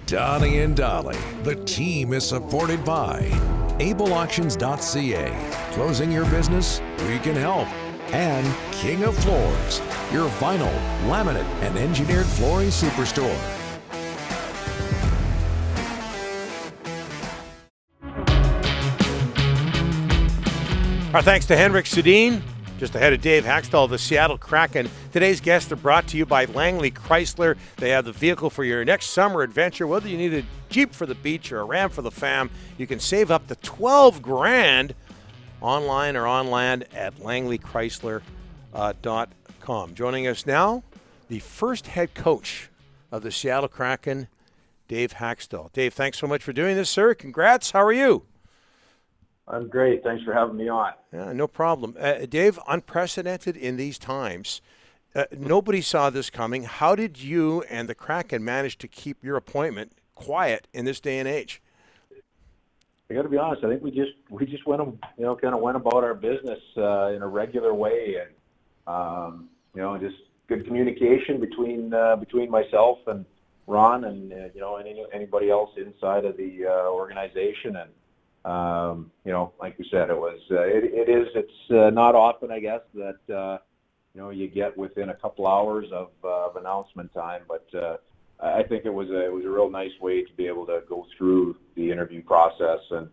Donnie and Dolly. The team is supported by ableauctions.ca. Closing your business? We can help. And King of Floors, your vinyl, laminate, and engineered flooring superstore. Our thanks to Henrik Sedin, just ahead of Dave Hakstol of the Seattle Kraken. Today's guests are brought to you by Langley Chrysler. They have the vehicle for your next summer adventure. Whether you need a Jeep for the beach or a Ram for the fam, you can save up to $12,000 online or on land at langleychrysler.com. Joining us now, the first head coach of the Seattle Kraken, Dave Hakstol. Dave, thanks so much for doing this, sir. Congrats. How are you? I'm great. Thanks for having me on. Yeah, no problem. Dave, unprecedented in these times. Nobody saw this coming. How did you and the Kraken manage to keep your appointment quiet in this day and age? I got to be honest. I think we just went, kind of went about our business in a regular way, and just good communication between myself and Ron and anybody else inside of the organization. And like we said, it's not often, I guess, that you get within a couple hours of announcement time, but I think it was a real nice way to be able to go through the interview process and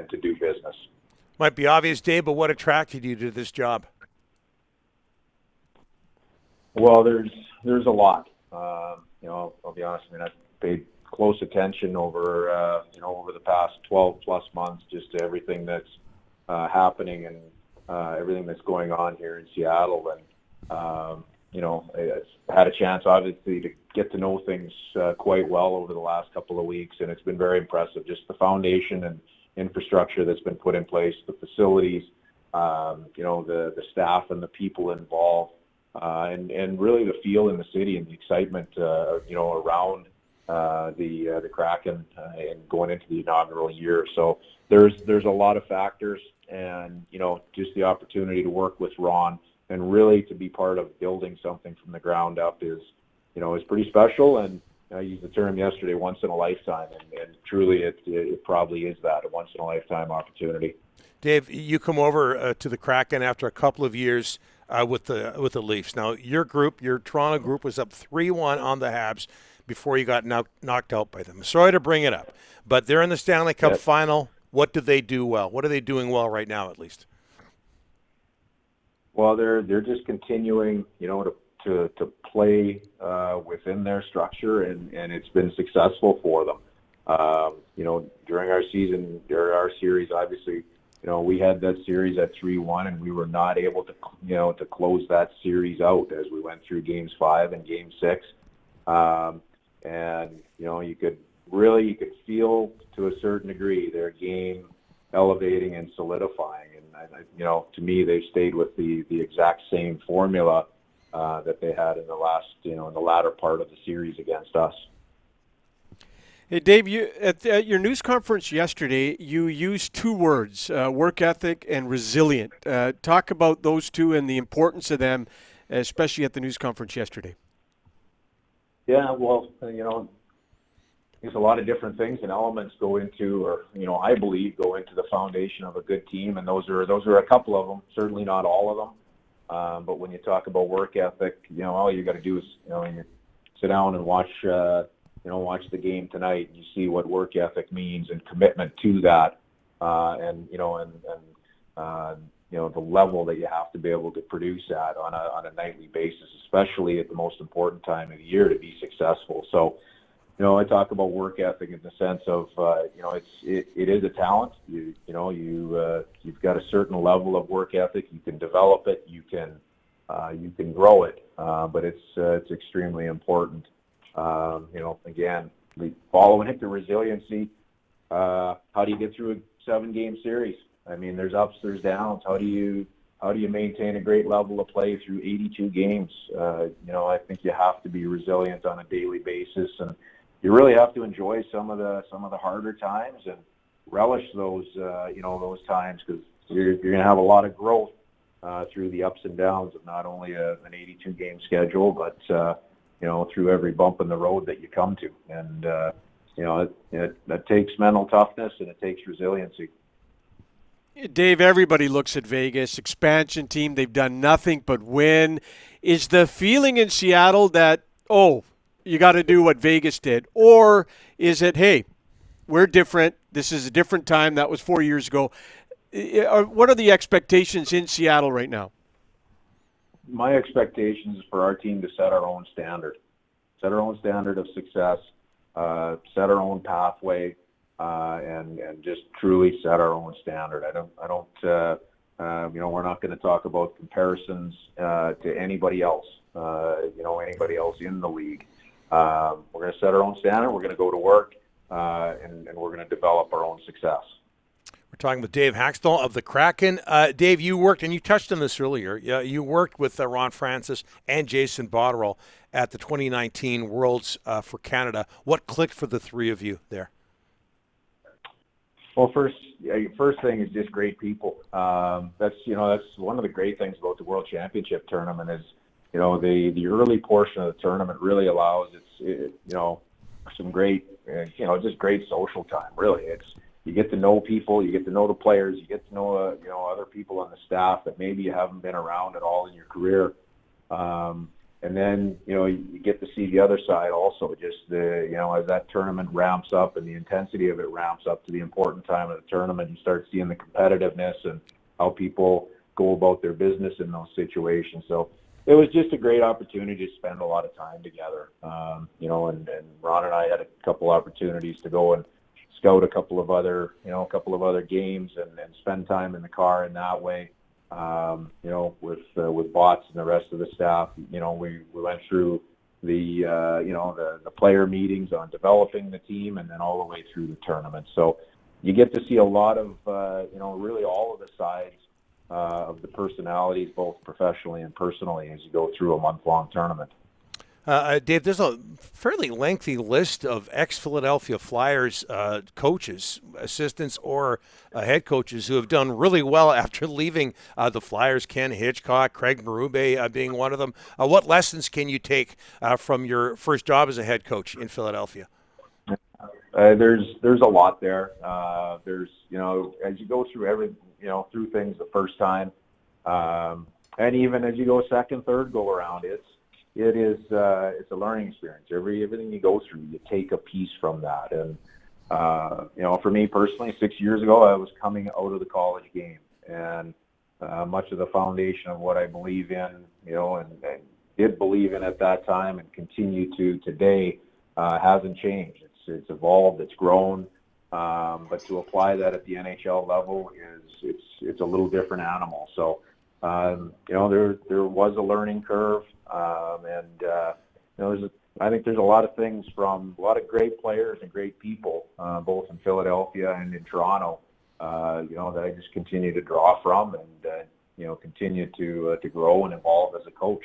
to do business. Might be obvious, Dave, but what attracted you to this job? Well, there's a lot. I'll be honest. I mean, I've paid close attention over the past 12 plus months, just to everything that's happening and everything that's going on here in Seattle. And, I've had a chance, obviously, to get to know things quite well over the last couple of weeks, and it's been very impressive, just the foundation and infrastructure that's been put in place, the facilities, the staff and the people involved, and really the feel in the city and the excitement, around the Kraken and going into the inaugural year. So there's a lot of factors, and just the opportunity to work with Ron and really to be part of building something from the ground up is pretty special. And I used the term yesterday, once in a lifetime, and truly it probably is that, a once in a lifetime opportunity. Dave, you come over to the Kraken after a couple of years with the Leafs. Now your Toronto group, was up 3-1 on the Habs before you got knocked out by them. Sorry to bring it up, but they're in the Stanley Cup final. What do they do well? What are they doing well right now, at least? Well, they're just continuing, to play within their structure, and it's been successful for them. During our series, obviously, we had that series at 3-1, and we were not able to, to close that series out as we went through games 5 and game 6. And you could feel to a certain degree their game elevating and solidifying. And to me, they've stayed with the exact same formula that they had in the latter part of the series against us. Hey, Dave, you at your news conference yesterday, you used two words: work ethic and resilient. Talk about those two and the importance of them, especially at the news conference yesterday. Yeah, well, there's a lot of different things and elements go into, or I believe go into the foundation of a good team, and those are a couple of them. Certainly not all of them, but when you talk about work ethic, all you got to do is you sit down and watch the game tonight, and you see what work ethic means and commitment to that, and the level that you have to be able to produce at on a nightly basis, especially at the most important time of the year to be successful. So, I talk about work ethic in the sense of, it is a talent. You've got a certain level of work ethic. You can develop it. You can grow it. But it's extremely important. Again, following it, the resiliency. How do you get through a 7-game series? I mean, there's ups, there's downs. How do you maintain a great level of play through 82 games? I think you have to be resilient on a daily basis, and you really have to enjoy some of the harder times and relish those times, because you're going to have a lot of growth through the ups and downs of not only an 82 game schedule, but through every bump in the road that you come to. And, that takes mental toughness and it takes resiliency. Dave, everybody looks at Vegas, expansion team. They've done nothing but win. Is the feeling in Seattle that, oh, you got to do what Vegas did? Or is it, hey, we're different. This is a different time. That was 4 years ago. What are the expectations in Seattle right now? My expectations is for our team to set our own standard of success, set our own pathway, and just truly set our own standard. We're not going to talk about comparisons to anybody else, anybody else in the league. We're going to set our own standard. We're going to go to work, and we're going to develop our own success. We're talking with Dave Hakstol of the Kraken. Dave, you worked, and you touched on this earlier, you worked with Ron Francis and Jason Botterill at the 2019 Worlds for Canada. What clicked for the three of you there? Well, first thing is just great people. That's one of the great things about the World Championship tournament is, the early portion of the tournament really allows some great, just great social time. Really, you get to know people, you get to know the players, you get to know other people on the staff that maybe you haven't been around at all in your career. And then, you get to see the other side also, just as that tournament ramps up and the intensity of it ramps up to the important time of the tournament, you start seeing the competitiveness and how people go about their business in those situations. So it was just a great opportunity to spend a lot of time together. And Ron and I had a couple opportunities to go and scout a couple of other games and spend time in the car in that way. With Bots and the rest of the staff, we went through the player meetings on developing the team and then all the way through the tournament. So you get to see a lot of, really all of the sides of the personalities, both professionally and personally, as you go through a month-long tournament. Dave, there's a fairly lengthy list of ex-Philadelphia Flyers coaches, assistants, or head coaches who have done really well after leaving the Flyers. Ken Hitchcock, Craig Berube being one of them. What lessons can you take from your first job as a head coach in Philadelphia? There's a lot there. There's as you go through through things the first time, and even as you go second, third go around, it's a learning experience. Everything you go through, you take a piece from that. And for me personally, 6 years ago, I was coming out of the college game, and much of the foundation of what I believe in, and did believe in at that time and continue to today, hasn't changed. It's evolved, it's grown, but to apply that at the NHL level it's a little different animal. So there was a learning curve. I think there's a lot of things from a lot of great players and great people, both in Philadelphia and in Toronto, that I just continue to draw from and, continue to grow and evolve as a coach.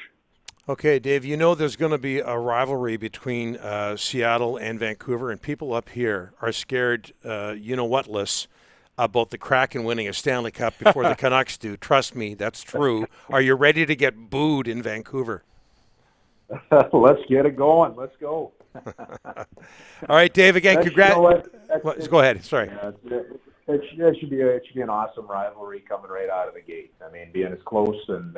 Okay, Dave, there's going to be a rivalry between Seattle and Vancouver, and people up here are scared, what-less about the Kraken winning a Stanley Cup before the Canucks do. Trust me, that's true. Are you ready to get booed in Vancouver? Let's get it going. Let's go. All right, Dave, again, congrats. Go ahead. Sorry. It should be an awesome rivalry coming right out of the gate. I mean, being as close and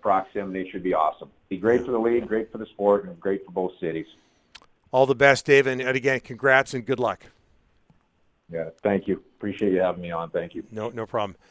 proximity should be awesome. Be great for the league, great for the sport, and great for both cities. All the best, Dave, and again, congrats and good luck. Yeah, thank you. Appreciate you having me on. Thank you. No problem.